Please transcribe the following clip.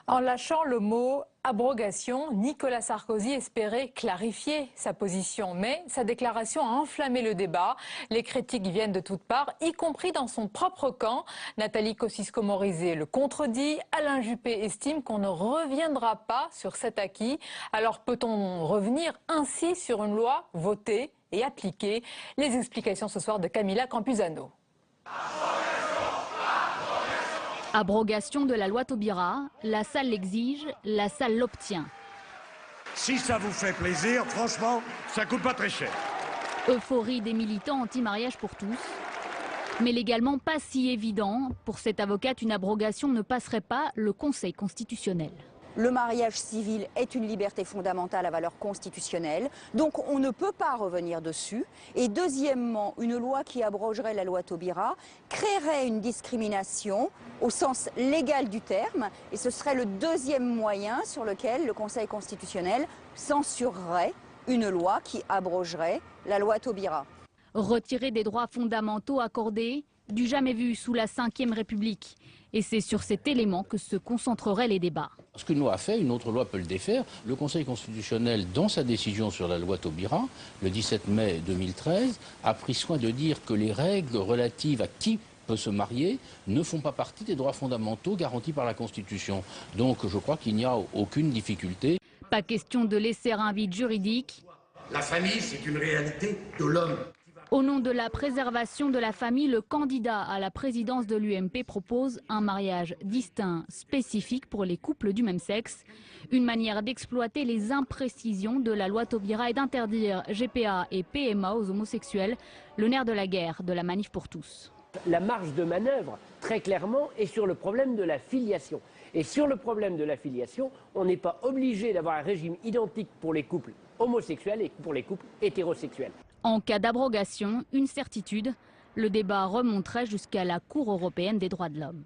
En lâchant le mot abrogation, Nicolas Sarkozy espérait clarifier sa position. Mais sa déclaration a enflammé le débat. Les critiques viennent de toutes parts, y compris dans son propre camp. Nathalie Kosciusko-Morizet le contredit. Alain Juppé estime qu'on ne reviendra pas sur cet acquis. Alors peut-on revenir ainsi sur une loi votée et appliquée? Les explications ce soir de Camilla Campuzano. Abrogation de la loi Taubira, la salle l'exige, la salle l'obtient. Si ça vous fait plaisir, franchement, ça coûte pas très cher. Euphorie des militants anti-mariage pour tous. Mais légalement pas si évident. Pour cette avocate, une abrogation ne passerait pas le Conseil constitutionnel. Le mariage civil est une liberté fondamentale à valeur constitutionnelle, donc on ne peut pas revenir dessus. Et deuxièmement, une loi qui abrogerait la loi Taubira créerait une discrimination au sens légal du terme, et ce serait le deuxième moyen sur lequel le Conseil constitutionnel censurerait une loi qui abrogerait la loi Taubira. Retirer des droits fondamentaux accordés, du jamais vu sous la Ve République. Et c'est sur cet élément que se concentreraient les débats. Ce qu'une loi a fait, une autre loi peut le défaire. Le Conseil constitutionnel, dans sa décision sur la loi Taubira, le 17 mai 2013, a pris soin de dire que les règles relatives à qui peut se marier ne font pas partie des droits fondamentaux garantis par la Constitution. Donc je crois qu'il n'y a aucune difficulté. Pas question de laisser un vide juridique. La famille, c'est une réalité de l'homme. Au nom de la préservation de la famille, le candidat à la présidence de l'UMP propose un mariage distinct, spécifique pour les couples du même sexe. Une manière d'exploiter les imprécisions de la loi Taubira et d'interdire GPA et PMA aux homosexuels, le nerf de la guerre de la manif pour tous. La marge de manœuvre, très clairement, est sur le problème de la filiation. Et sur le problème de la filiation, on n'est pas obligé d'avoir un régime identique pour les couples homosexuels et pour les couples hétérosexuels. En cas d'abrogation, une certitude, le débat remonterait jusqu'à la Cour européenne des droits de l'homme.